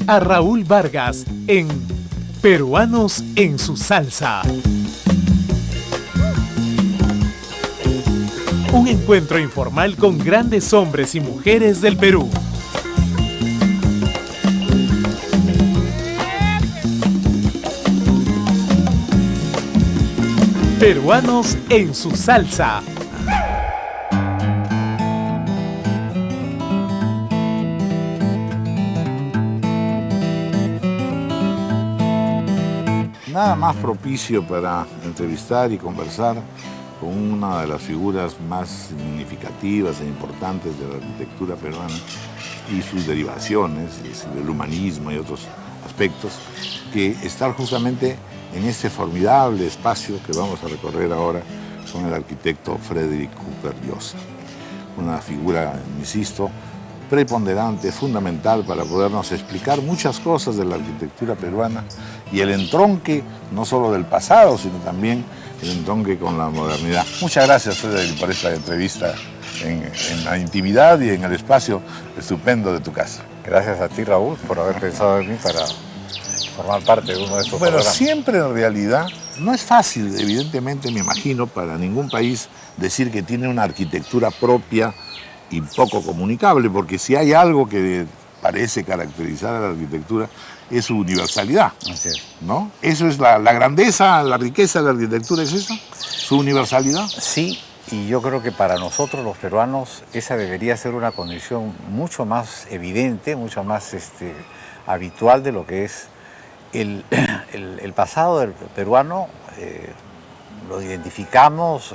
a Raúl Vargas en Peruanos en su salsa. Un encuentro informal con grandes hombres y mujeres del Perú. Peruanos en su salsa. Nada más propicio para entrevistar y conversar con una de las figuras más significativas e importantes de la arquitectura peruana y sus derivaciones, del humanismo y otros aspectos, que estar justamente en este formidable espacio que vamos a recorrer ahora con el arquitecto Frederick Cooper Llosa. Una figura, insisto, preponderante, fundamental para podernos explicar muchas cosas de la arquitectura peruana y el entronque no solo del pasado, sino también el entronque con la modernidad. Muchas gracias, Frederick, por esta entrevista en la intimidad y en el espacio estupendo de tu casa. Gracias a ti, Raúl, por haber pensado en mí para formar parte de uno de estos Bueno, programas. siempre en realidad no es fácil, evidentemente, me imagino, para ningún país decir que tiene una arquitectura propia y poco comunicable, porque si hay algo que parece caracterizar a la arquitectura es su universalidad. Así es. ¿No? Eso es la grandeza, la riqueza de la arquitectura, ¿es eso? ¿Su universalidad? Sí, y yo creo que para nosotros los peruanos esa debería ser una condición mucho más evidente, mucho más habitual de lo que es el pasado del peruano. Lo identificamos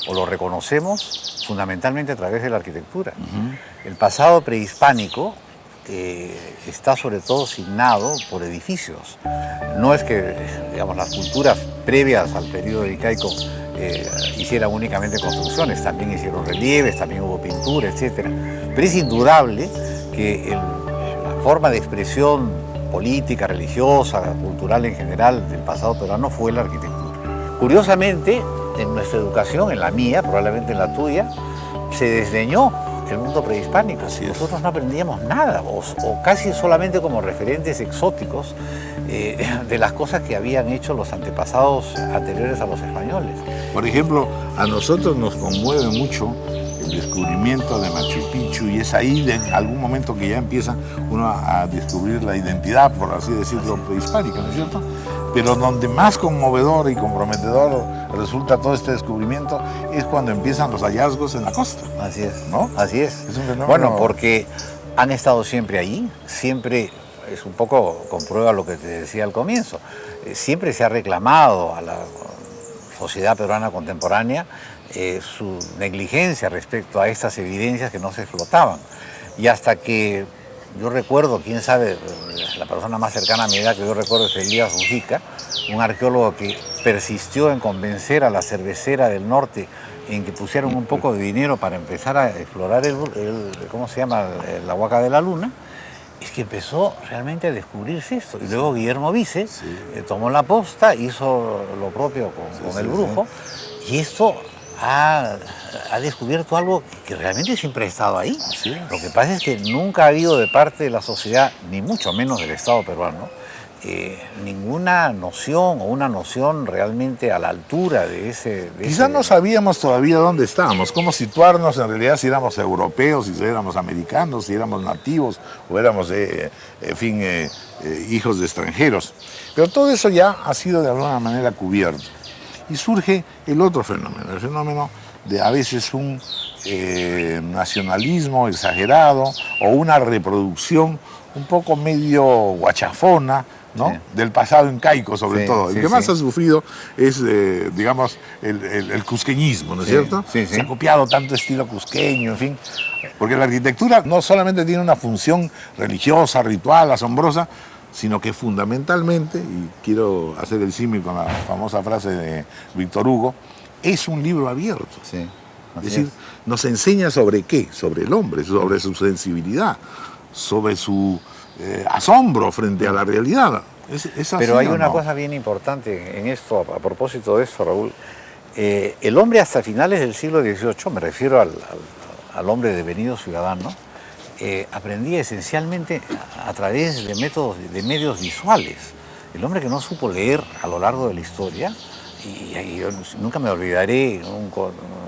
o lo reconocemos fundamentalmente a través de la arquitectura. El pasado prehispánico está sobre todo signado por edificios. No es que, digamos, las culturas previas al periodo incaico hicieran únicamente construcciones, también hicieron relieves, también hubo pintura, etc. Pero es indudable que la forma de expresión política, religiosa, cultural en general del pasado peruano fue la arquitectura. Curiosamente, en nuestra educación, en la mía, probablemente en la tuya, se desdeñó el mundo prehispánico. Nosotros no aprendíamos nada, o casi solamente como referentes exóticos de las cosas que habían hecho los antepasados anteriores a los españoles. Por ejemplo, a nosotros nos conmueve mucho el descubrimiento de Machu Picchu y es ahí en algún momento que ya empieza uno a descubrir la identidad, por así decirlo, prehispánica, ¿no es cierto? Pero donde más conmovedor y comprometedor resulta todo este descubrimiento es cuando empiezan los hallazgos en la costa. Así es, ¿no? Así es. Es un fenómeno. Bueno, porque han estado siempre ahí, siempre, es un poco comprueba lo que te decía al comienzo, siempre se ha reclamado a la sociedad peruana contemporánea su negligencia respecto a estas evidencias que no se explotaban. Y hasta que yo recuerdo, quién sabe, la persona más cercana a mi edad que yo recuerdo es Elías Mujica, un arqueólogo que persistió en convencer a la cervecera del norte en que pusieron un poco de dinero para empezar a explorar ¿cómo se llama? La Huaca de la Luna. Es que empezó realmente a descubrirse esto. Y luego Guillermo Vice tomó la posta, hizo lo propio con el brujo, y esto ha descubierto algo que realmente siempre ha estado ahí. Lo que pasa es que nunca ha habido de parte de la sociedad, ni mucho menos del Estado peruano, ninguna noción o una noción realmente a la altura de ese... Quizás no sabíamos todavía dónde estábamos, cómo situarnos en realidad, si éramos europeos, si éramos americanos, si éramos nativos o éramos, hijos de extranjeros. Pero todo eso ya ha sido de alguna manera cubierto. Y surge el otro fenómeno, el fenómeno de a veces un nacionalismo exagerado o una reproducción un poco medio guachafona, ¿no? Del pasado incaico, sobre todo. El que más ha sufrido es, digamos, el cusqueñismo, ¿no es cierto? Se ha copiado tanto estilo cusqueño, en fin. Porque la arquitectura no solamente tiene una función religiosa, ritual, asombrosa, sino que fundamentalmente, y quiero hacer el símil con la famosa frase de Víctor Hugo, es un libro abierto. Es decir, nos enseña sobre qué, sobre el hombre, sobre su sensibilidad, sobre su asombro frente a la realidad. Pero hay una cosa bien importante en esto, a propósito de esto, Raúl. El hombre hasta finales del siglo XVIII, me refiero al hombre devenido ciudadano, aprendía esencialmente a través de métodos, de medios visuales. El hombre que no supo leer a lo largo de la historia, y yo nunca me olvidaré, un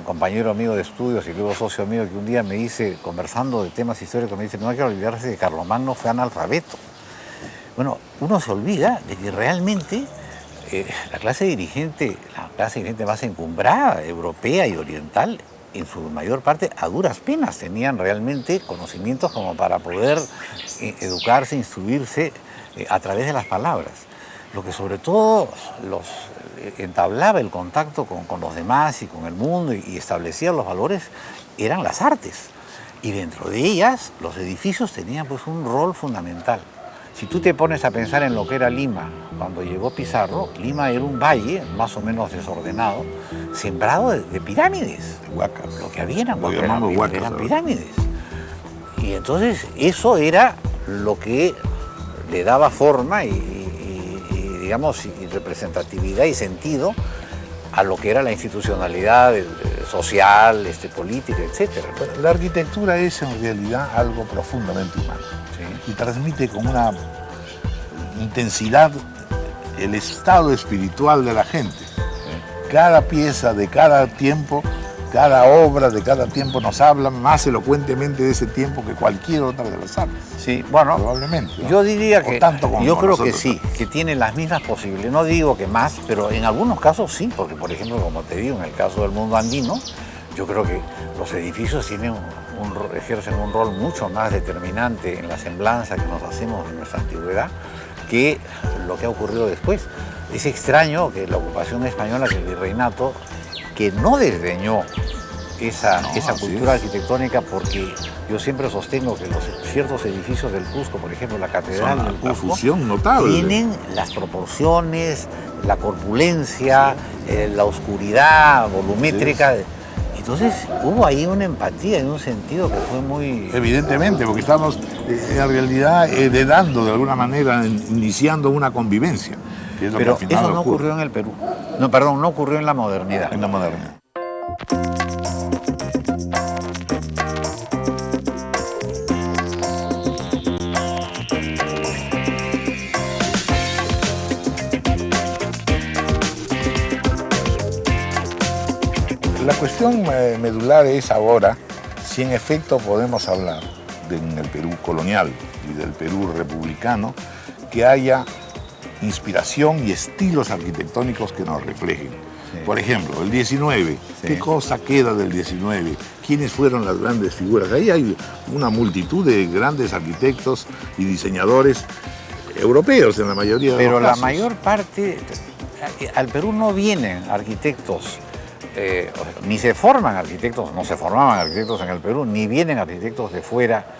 compañero amigo de estudios y luego socio mío que un día me dice, conversando de temas históricos, me dice, no hay que olvidarse que Carlomagno fue analfabeto. Bueno, uno se olvida de que realmente la clase dirigente más encumbrada, europea y oriental, en su mayor parte, a duras penas, tenían realmente conocimientos como para poder educarse, instruirse a través de las palabras. Lo que sobre todo los entablaba el contacto con los demás y con el mundo y establecía los valores eran las artes. Y dentro de ellas, los edificios tenían pues un rol fundamental. Si tú te pones a pensar en lo que era Lima, cuando llegó Pizarro, Lima era un valle más o menos desordenado, sembrado de pirámides. Huacas. Lo que había eran Huacas, pirámides. Y entonces eso era lo que le daba forma digamos, y representatividad y sentido a lo que era la institucionalidad social, política, etc. La arquitectura es en realidad algo profundamente humano. Sí. Y transmite con una intensidad el estado espiritual de la gente. Cada pieza de cada tiempo, cada obra de cada tiempo nos habla más elocuentemente de ese tiempo que cualquier otra de las artes. Sí, bueno, probablemente, ¿no? Yo diría que, yo creo que sí, también. que tiene las mismas posibilidades. No digo que más, pero en algunos casos sí, porque por ejemplo, como te digo, en el caso del mundo andino, yo creo que los edificios ejercen un rol mucho más determinante en la semblanza que nos hacemos de nuestra antigüedad que lo que ha ocurrido después. Es extraño que la ocupación española, que el virreinato, que no desdeñó esa cultura arquitectónica, porque yo siempre sostengo que ciertos edificios del Cusco, por ejemplo la Catedral del Cusco, fusión notable. Tienen las proporciones, la corpulencia, la oscuridad volumétrica. Entonces hubo ahí una empatía en un sentido que fue muy... Evidentemente, porque estamos en realidad heredando de alguna manera, iniciando una convivencia. Que es lo Pero que al final eso no ocurrió en el Perú. No, perdón, no ocurrió en la modernidad. En la modernidad. La cuestión medular es ahora si en efecto podemos hablar en el Perú colonial y del Perú republicano que haya inspiración y estilos arquitectónicos que nos reflejen. Sí. Por ejemplo, el 19, sí. ¿Qué cosa queda del 19? ¿Quiénes fueron las grandes figuras? Ahí hay una multitud de grandes arquitectos y diseñadores europeos en la mayoría de los casos. Pero la mayor parte, al Perú no vienen arquitectos, ni se forman arquitectos, no se formaban arquitectos en el Perú, ni vienen arquitectos de fuera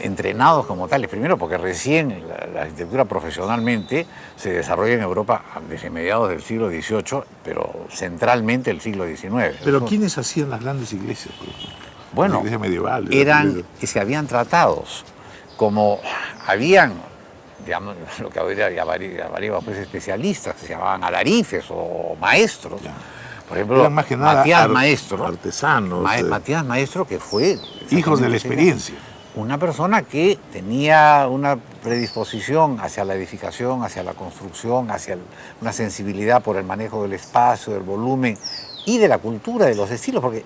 entrenados como tales. Primero porque recién la arquitectura profesionalmente se desarrolla en Europa desde mediados del siglo XVIII, pero centralmente el siglo XIX. ¿Pero quiénes hacían las grandes iglesias? Bueno, las iglesias medievales. Eran que se habían tratados, como habían, digamos, lo que ahora llamaríamos pues especialistas, que se llamaban alarifes o maestros. Ya. Por ejemplo, más que nada Matías Maestro, artesanos, Matías Maestro, que fue hijos de la experiencia. Una persona que tenía una predisposición hacia la edificación, hacia la construcción, hacia una sensibilidad por el manejo del espacio, del volumen y de la cultura, de los estilos, porque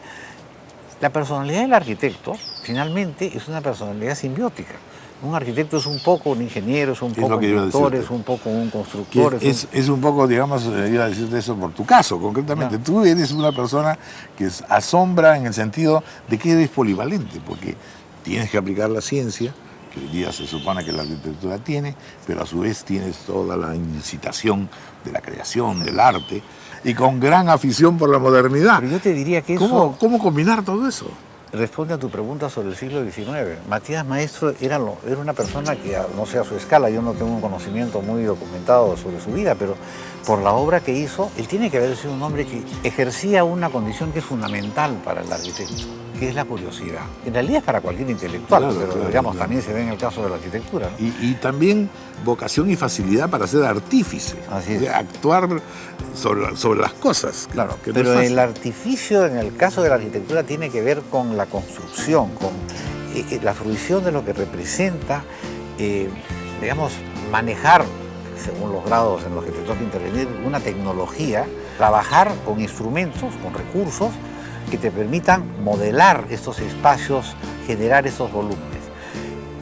la personalidad del arquitecto finalmente es una personalidad simbiótica. Un arquitecto es un poco un ingeniero, es un poco un pintor, es un poco un constructor. Es un poco, digamos, iba a decirte eso por tu caso, concretamente. No. Tú eres una persona que asombra en el sentido de que eres polivalente, porque tienes que aplicar la ciencia, que hoy día se supone que la arquitectura tiene, pero a su vez tienes toda la incitación de la creación, del arte, y con gran afición por la modernidad. Pero yo te diría que ¿Cómo combinar todo eso? Responde a tu pregunta sobre el siglo XIX. Matías Maestro era una persona que, no sé a su escala, yo no tengo un conocimiento muy documentado sobre su vida, pero por la obra que hizo, él tiene que haber sido un hombre que ejercía una condición que es fundamental para el arquitecto, que es la curiosidad. En realidad es para cualquier intelectual, claro, pero digamos también se ve en el caso de la arquitectura, ¿no? Y también vocación y facilidad para ser artífice, así es. De actuar sobre las cosas. Claro, pero el artificio en el caso de la arquitectura tiene que ver con la construcción, con la fruición de lo que representa, digamos, manejar, según los grados en los que te toca intervenir, una tecnología, trabajar con instrumentos, con recursos que te permitan modelar estos espacios, generar estos volúmenes.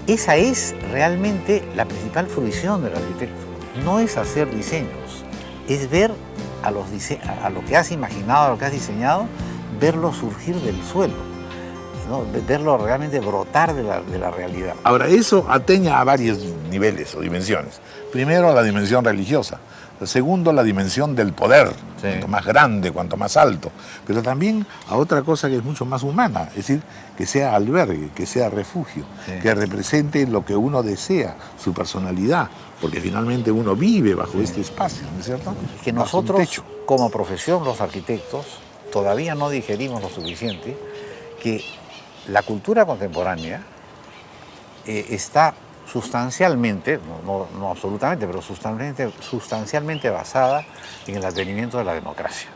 Esa es realmente la principal fruición del arquitecto. No es hacer diseños, es ver a lo que has imaginado, a lo que has diseñado, verlo surgir del suelo, ¿no? Verlo realmente brotar de la realidad. Ahora, eso atañe a varios niveles o dimensiones. Primero, la dimensión religiosa. Segundo, la dimensión del poder, sí, cuanto más grande, cuanto más alto. Pero también a otra cosa que es mucho más humana, es decir, que sea albergue, que sea refugio, sí, que represente lo que uno desea, su personalidad, porque finalmente uno vive bajo, sí, este espacio, ¿no es cierto? Que nosotros, como profesión, los arquitectos, todavía no digerimos lo suficiente que la cultura contemporánea está sustancialmente, no absolutamente, pero sustancialmente basada en el advenimiento de la democracia,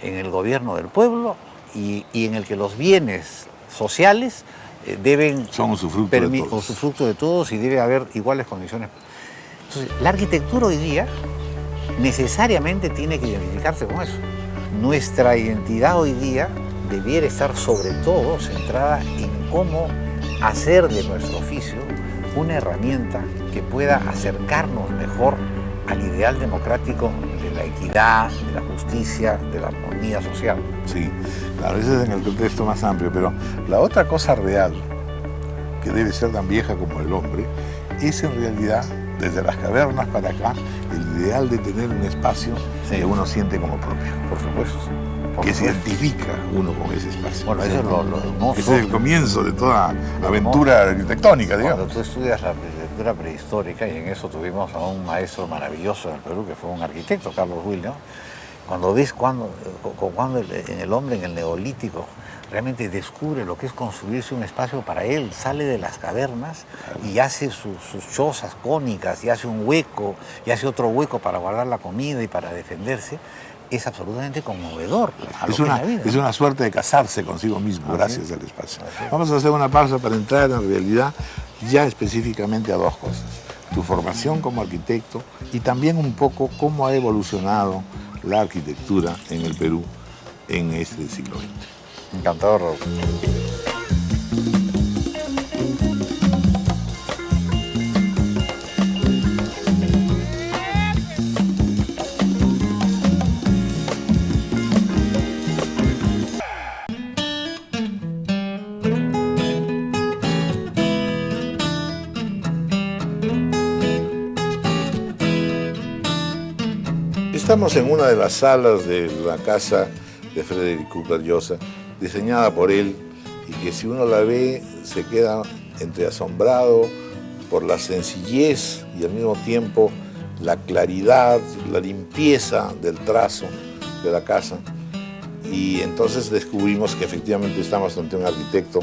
en el gobierno del pueblo y en el que los bienes sociales deben son usufructo de todos y debe haber iguales condiciones. Entonces, la arquitectura hoy día necesariamente tiene que identificarse con eso. Nuestra identidad hoy día debiera estar sobre todo centrada en cómo hacer de nuestro oficio una herramienta que pueda acercarnos mejor al ideal democrático de la equidad, de la justicia, de la armonía social. Sí, claro, ese es en el contexto más amplio, pero la otra cosa real, que debe ser tan vieja como el hombre, es en realidad, desde las cavernas para acá, el ideal de tener un espacio, sí, que uno siente como propio. Por supuesto. Que se identifica uno con ese espacio. Bueno, eso es lo hermoso. Ese es el comienzo de toda aventura arquitectónica, digamos. Cuando tú estudias la arquitectura prehistórica, y en eso tuvimos a un maestro maravilloso en el Perú, que fue un arquitecto, Carlos Williams, cuando ves cuando en el hombre, en el neolítico, realmente descubre lo que es construirse un espacio para él, sale de las cavernas, claro, y hace sus chozas cónicas, y hace un hueco, y hace otro hueco para guardar la comida y para defenderse. Es absolutamente conmovedor. Es una suerte de casarse consigo mismo, gracias al espacio. Vamos a hacer una pausa para entrar en realidad ya específicamente a dos cosas. Tu formación como arquitecto y también un poco cómo ha evolucionado la arquitectura en el Perú en este siglo XX. Encantado, Raúl. Estamos en una de las salas de la casa de Frederick Cooper Llosa, diseñada por él, y que si uno la ve se queda entre asombrado por la sencillez y al mismo tiempo la claridad, la limpieza del trazo de la casa. Y entonces descubrimos que efectivamente estamos ante un arquitecto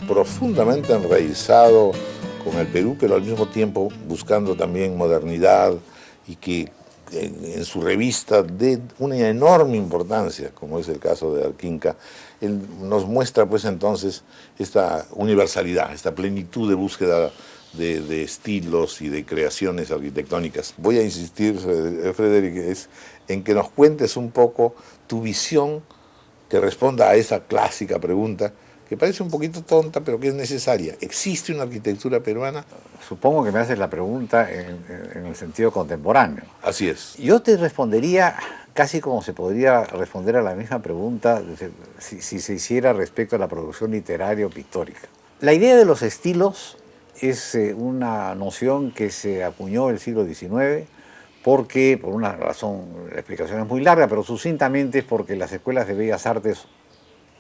profundamente enraizado con el Perú, pero al mismo tiempo buscando también modernidad, y que en su revista de una enorme importancia, como es el caso de Arquinca, él nos muestra pues entonces esta universalidad, esta plenitud de búsqueda de estilos y de creaciones arquitectónicas. Voy a insistir, Frederick, en que nos cuentes un poco tu visión que responda a esa clásica pregunta, que parece un poquito tonta, pero que es necesaria. ¿Existe una arquitectura peruana? Supongo que me haces la pregunta en el sentido contemporáneo. Así es. Yo te respondería casi como se podría responder a la misma pregunta si se hiciera respecto a la producción literaria o pictórica. La idea de los estilos es una noción que se acuñó en el siglo XIX porque, por una razón, la explicación es muy larga, pero sucintamente es porque las escuelas de bellas artes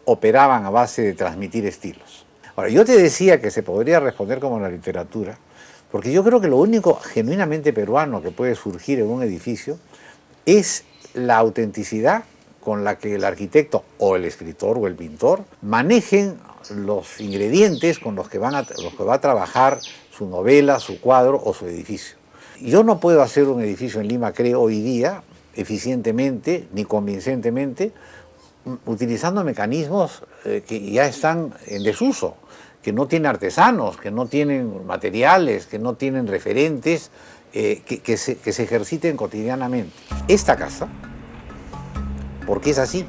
operaban a base de transmitir estilos. Ahora, yo te decía que se podría responder como en la literatura, porque yo creo que lo único genuinamente peruano que puede surgir en un edificio es la autenticidad con la que el arquitecto o el escritor o el pintor manejen los ingredientes con los que va a trabajar su novela, su cuadro o su edificio. Yo no puedo hacer un edificio en Lima, creo, hoy día, eficientemente ni convincentemente, utilizando mecanismos que ya están en desuso, que no tiene artesanos, que no tienen materiales, que no tienen referentes, que se ejerciten cotidianamente. Esta casa, ¿por qué es así?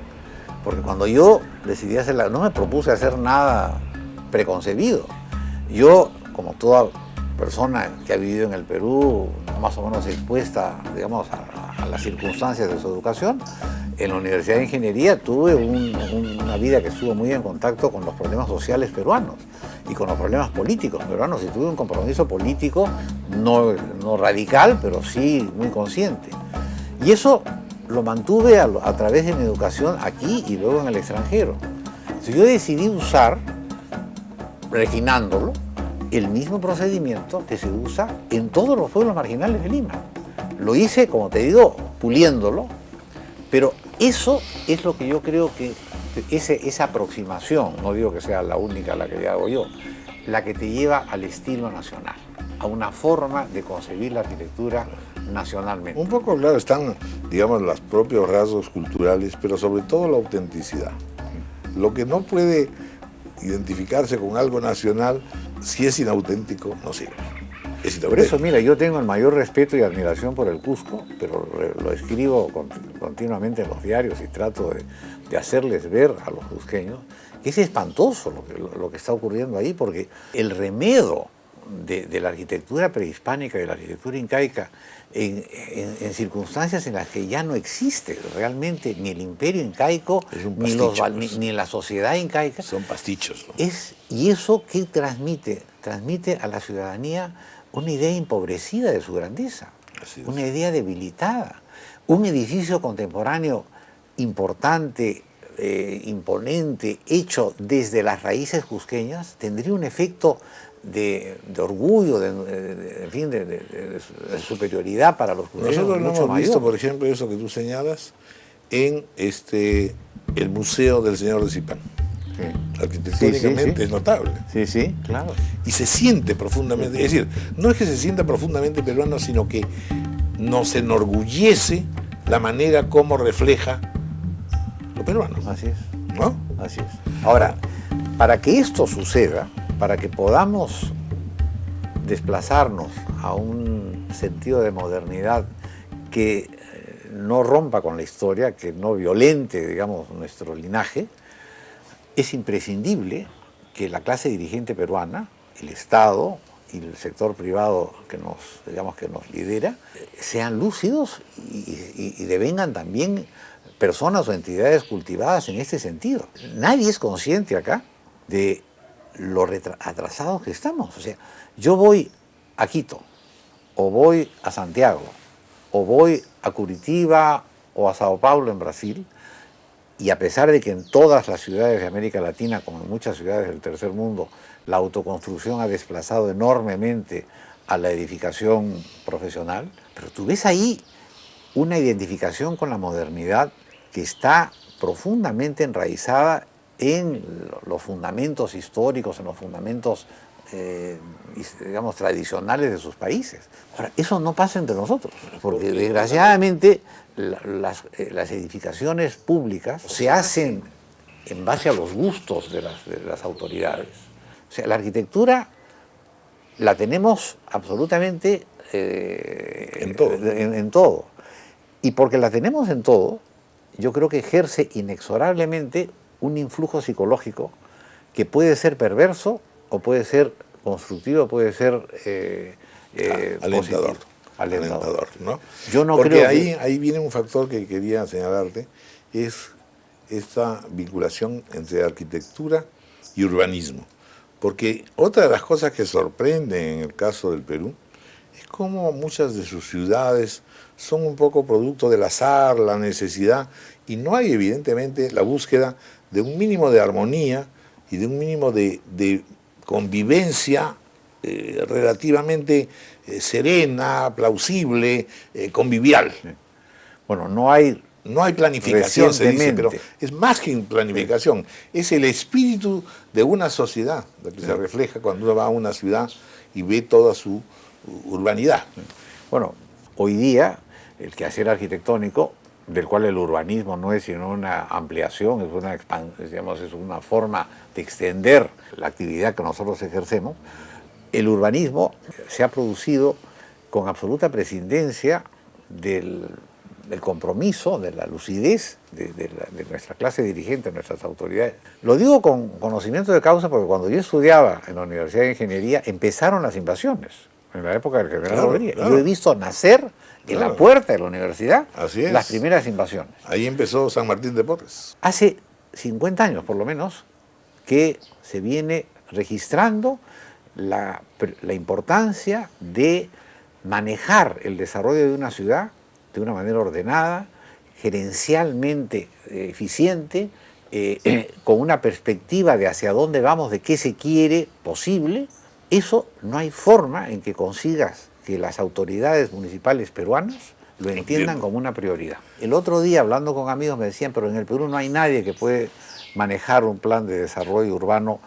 Porque cuando yo decidí hacerla, no me propuse hacer nada preconcebido. Yo, como toda persona que ha vivido en el Perú, más o menos expuesta, digamos, a las circunstancias de su educación, en la Universidad de Ingeniería tuve una vida que estuvo muy en contacto con los problemas sociales peruanos y con los problemas políticos peruanos, y tuve un compromiso político no radical, pero sí muy consciente. Y eso lo mantuve a través de mi educación aquí y luego en el extranjero. Entonces yo decidí usar, refinándolo, el mismo procedimiento que se usa en todos los pueblos marginales de Lima. Lo hice, como te digo, puliéndolo, pero eso es lo que yo creo que esa aproximación, no digo que sea la única la que hago yo, la que te lleva al estilo nacional, a una forma de concebir la arquitectura nacionalmente. Un poco, claro, están, digamos, los propios rasgos culturales, pero sobre todo la autenticidad. Lo que no puede identificarse con algo nacional, si es inauténtico, no sirve. Por eso, mira, yo tengo el mayor respeto y admiración por el Cusco, pero lo escribo continuamente en los diarios y trato de hacerles ver a los cusqueños que es espantoso lo que está ocurriendo ahí, porque el remedo de la arquitectura prehispánica y de la arquitectura incaica en circunstancias en las que ya no existe realmente ni el imperio incaico, ni la sociedad incaica. Son pastichos, ¿no? Y eso que transmite a la ciudadanía una idea empobrecida de su grandeza, una idea debilitada. Un edificio contemporáneo importante, imponente, hecho desde las raíces cusqueñas, tendría un efecto de orgullo, en fin, de superioridad para los cusqueños. Nosotros lo hemos visto, mayor. por ejemplo, eso que tú señalas, en el Museo del Señor de Zipán. Sí. Arquitectónicamente es notable. Sí, sí, claro. Y se siente profundamente, es decir, no es que se sienta profundamente peruano, sino que nos enorgullece la manera como refleja lo peruano. Así es. ¿No? Así es. Ahora, para que esto suceda, para que podamos desplazarnos a un sentido de modernidad que no rompa con la historia, que no violente, digamos, nuestro linaje, es imprescindible que la clase dirigente peruana, el Estado y el sector privado que nos lidera, sean lúcidos y devengan también personas o entidades cultivadas en este sentido. Nadie es consciente acá de lo atrasados que estamos. O sea, yo voy a Quito, o voy a Santiago, o voy a Curitiba o a Sao Paulo en Brasil, y a pesar de que en todas las ciudades de América Latina, como en muchas ciudades del tercer mundo, la autoconstrucción ha desplazado enormemente a la edificación profesional, pero tú ves ahí una identificación con la modernidad que está profundamente enraizada en los fundamentos históricos, en los fundamentos, digamos, tradicionales de sus países. Ahora, eso no pasa entre nosotros, porque desgraciadamente las edificaciones públicas se hacen en base a los gustos de las autoridades. O sea, la arquitectura la tenemos absolutamente en todo. Y porque la tenemos en todo, yo creo que ejerce inexorablemente un influjo psicológico que puede ser perverso o puede ser constructivo, puede ser alentador. Alentador, ¿no? Yo no Porque creo ahí viene un factor que quería señalarte, es esta vinculación entre arquitectura y urbanismo. Porque otra de las cosas que sorprende en el caso del Perú es cómo muchas de sus ciudades son un poco producto del azar, la necesidad, y no hay evidentemente la búsqueda de un mínimo de armonía y de un mínimo de convivencia relativamente serena, plausible, convivial. Bueno, no hay planificación, se dice, pero es más que planificación, es el espíritu de una sociedad, lo que se refleja cuando uno va a una ciudad y ve toda su urbanidad. Bueno, hoy día el quehacer arquitectónico del cual el urbanismo no es sino una ampliación, es una forma de extender la actividad que nosotros ejercemos. El urbanismo se ha producido con absoluta prescindencia del compromiso, de la lucidez de nuestra clase dirigente, de nuestras autoridades. Lo digo con conocimiento de causa porque cuando yo estudiaba en la Universidad de Ingeniería empezaron las invasiones, en la época del general Rodríguez. Claro. Yo he visto nacer en la puerta de la universidad las primeras invasiones. Ahí empezó San Martín de Porres. Hace 50 años por lo menos que se viene registrando la importancia de manejar el desarrollo de una ciudad de una manera ordenada, gerencialmente eficiente, con una perspectiva de hacia dónde vamos, de qué se quiere posible. Eso no hay forma en que consigas que las autoridades municipales peruanas lo entiendan como una prioridad. El otro día, hablando con amigos, me decían, pero en el Perú no hay nadie que puede manejar un plan de desarrollo urbano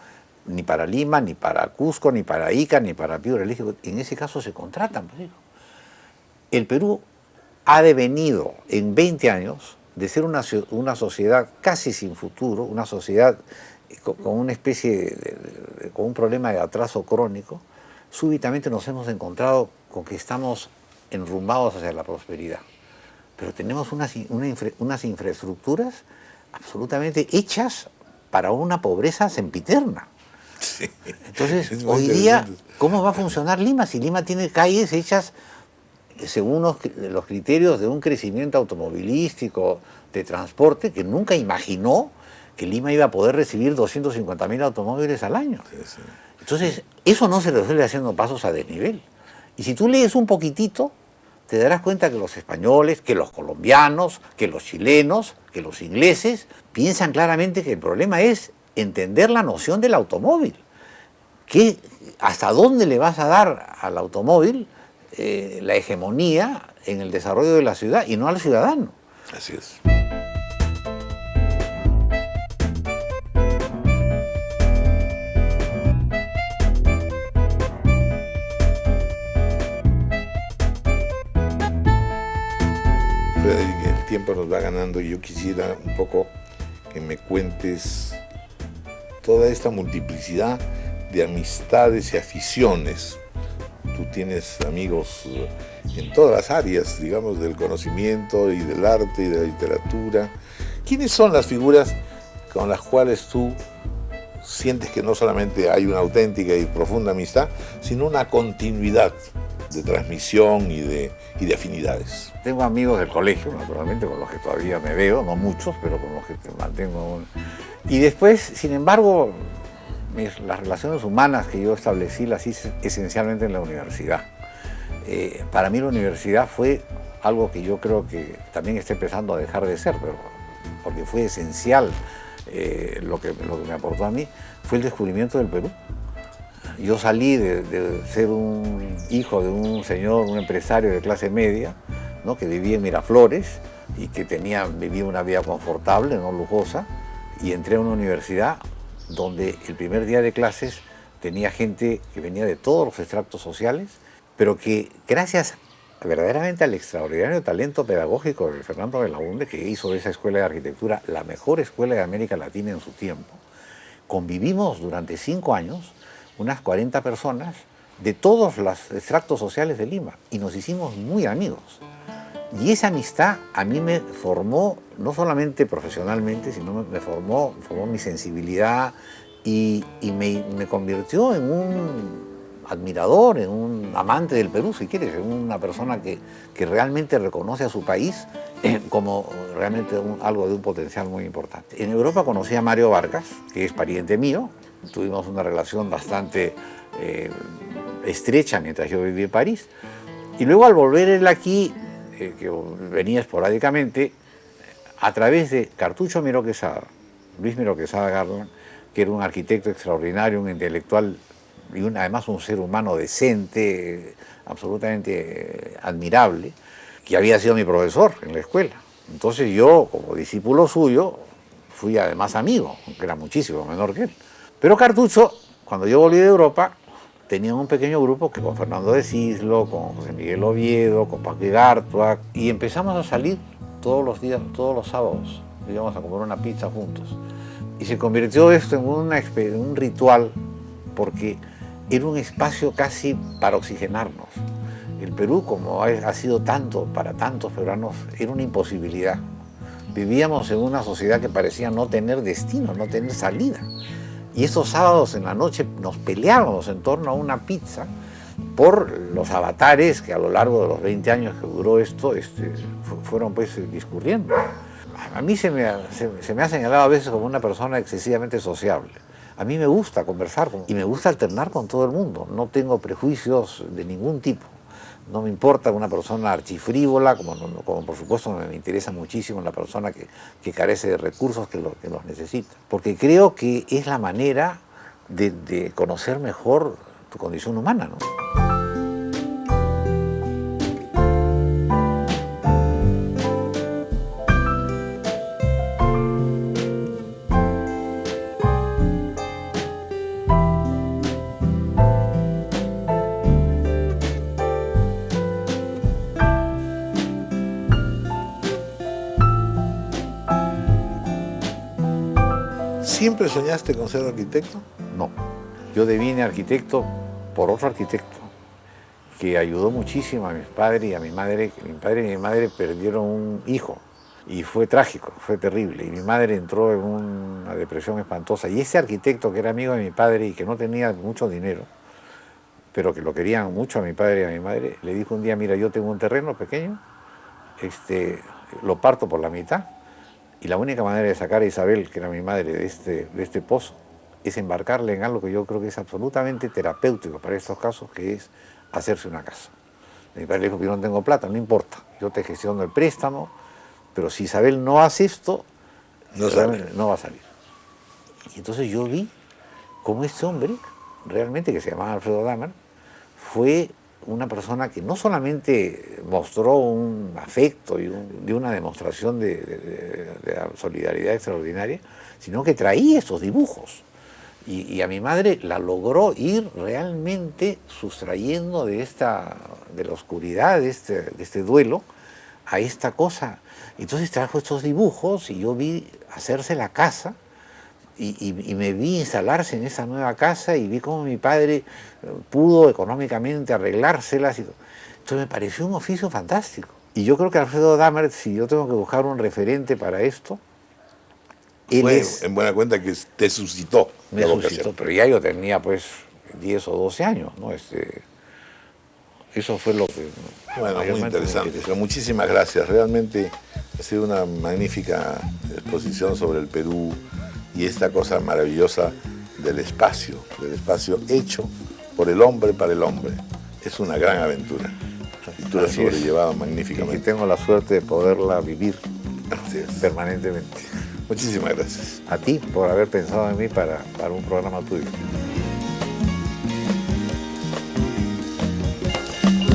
ni para Lima, ni para Cusco, ni para Ica, ni para Piura. Le dije, en ese caso se contratan. Pues, digo. El Perú ha devenido en 20 años de ser una sociedad casi sin futuro, una sociedad con una especie con un problema de atraso crónico. Súbitamente nos hemos encontrado con que estamos enrumbados hacia la prosperidad. Pero tenemos unas infraestructuras absolutamente hechas para una pobreza sempiterna. Sí. Entonces, hoy día, ¿cómo va a funcionar Lima si Lima tiene calles hechas según los criterios de un crecimiento automovilístico, de transporte, que nunca imaginó que Lima iba a poder recibir 250.000 automóviles al año? Sí, sí. Entonces, eso no se resuelve haciendo pasos a desnivel. Y si tú lees un poquitito, te darás cuenta que los españoles, que los colombianos, que los chilenos, que los ingleses, piensan claramente que el problema es entender la noción del automóvil. ¿Hasta dónde le vas a dar al automóvil la hegemonía en el desarrollo de la ciudad y no al ciudadano? Así es. Frederick, el tiempo nos va ganando y yo quisiera un poco que me cuentes toda esta multiplicidad de amistades y aficiones. Tú tienes amigos en todas las áreas, digamos, del conocimiento y del arte y de la literatura. ¿Quiénes son las figuras con las cuales tú sientes que no solamente hay una auténtica y profunda amistad, sino una continuidad de transmisión y de afinidades? Tengo amigos del colegio, naturalmente, con los que todavía me veo, no muchos, pero con los que mantengo. Y después, sin embargo, las relaciones humanas que yo establecí las hice esencialmente en la universidad. Para mí la universidad fue algo que yo creo que también está empezando a dejar de ser, pero porque fue esencial. Lo que me aportó a mí fue el descubrimiento del Perú. Yo salí de ser un hijo de un señor, un empresario de clase media, ¿no?, que vivía en Miraflores y que vivía una vida confortable, no lujosa, y entré a una universidad donde el primer día de clases tenía gente que venía de todos los estratos sociales, pero que gracias verdaderamente al extraordinario talento pedagógico de Fernando Belaúnde, que hizo de esa escuela de arquitectura la mejor escuela de América Latina en su tiempo, convivimos durante 5 años unas 40 personas de todos los estratos sociales de Lima y nos hicimos muy amigos. Y esa amistad a mí me formó, no solamente profesionalmente, sino me formó mi sensibilidad y me convirtió en un admirador, en un amante del Perú, si quieres, en una persona que realmente reconoce a su país como realmente algo de un potencial muy importante. En Europa conocí a Mario Vargas, que es pariente mío. Tuvimos una relación bastante estrecha mientras yo viví en París. Y luego al volver él aquí, que venía esporádicamente, a través de Cartucho Miró Quesada, Luis Miró Quesada Garland, que era un arquitecto extraordinario, un intelectual y además un ser humano decente, absolutamente admirable, que había sido mi profesor en la escuela. Entonces yo, como discípulo suyo, fui además amigo, aunque era muchísimo menor que él. Pero Cartucho, cuando yo volví de Europa, tenía un pequeño grupo que con Fernando de Cislo, con José Miguel Oviedo, con Paco Igartua, y empezamos a salir todos los días, todos los sábados, íbamos a comer una pizza juntos. Y se convirtió esto en un ritual, porque era un espacio casi para oxigenarnos. El Perú, como ha sido tanto para tantos peruanos, era una imposibilidad. Vivíamos en una sociedad que parecía no tener destino, no tener salida. Y esos sábados en la noche nos peleábamos en torno a una pizza por los avatares que a lo largo de los 20 años que duró esto fueron pues discurriendo. A mí se me ha señalado a veces como una persona excesivamente sociable. A mí me gusta conversar y me gusta alternar con todo el mundo. No tengo prejuicios de ningún tipo. No me importa una persona archifrívola, como por supuesto me interesa muchísimo la persona que carece de recursos, que los necesita. Porque creo que es la manera de conocer mejor tu condición humana, ¿no? ¿Siempre soñaste con ser arquitecto? No, yo devine arquitecto por otro arquitecto que ayudó muchísimo a mi padre y a mi madre. Mi padre y mi madre perdieron un hijo y fue trágico, fue terrible. Y mi madre entró en una depresión espantosa. Y ese arquitecto que era amigo de mi padre y que no tenía mucho dinero, pero que lo querían mucho a mi padre y a mi madre, le dijo un día: mira, yo tengo un terreno pequeño, lo parto por la mitad. Y la única manera de sacar a Isabel, que era mi madre, de este pozo, es embarcarle en algo que yo creo que es absolutamente terapéutico para estos casos, que es hacerse una casa. Mi padre le dijo: yo no tengo plata, no importa, yo te gestiono el préstamo, pero si Isabel no hace esto, no va a salir. Y entonces yo vi cómo este hombre, realmente, que se llamaba Alfredo Dahmer, fue una persona que no solamente mostró un afecto y una demostración de solidaridad extraordinaria, sino que traía esos dibujos. Y a mi madre la logró ir realmente sustrayendo de la oscuridad, de este duelo, a esta cosa. Entonces trajo estos dibujos y yo vi hacerse la casa. Y me vi instalarse en esa nueva casa y vi cómo mi padre pudo económicamente arreglárselas. Entonces me pareció un oficio fantástico. Y yo creo que Alfredo Dahmer, si yo tengo que buscar un referente para esto, él es... En buena cuenta que te suscitó. Me suscitó, pero ya yo tenía pues 10 o 12 años, ¿no? Eso fue lo que... Bueno, muy interesante. Pero muchísimas gracias. Realmente ha sido una magnífica exposición sobre el Perú y esta cosa maravillosa del espacio hecho por el hombre para el hombre. Es una gran aventura. Y tú la has sobrellevado magníficamente. Y tengo la suerte de poderla vivir permanentemente. Muchísimas gracias. A ti por haber pensado en mí para un programa tuyo.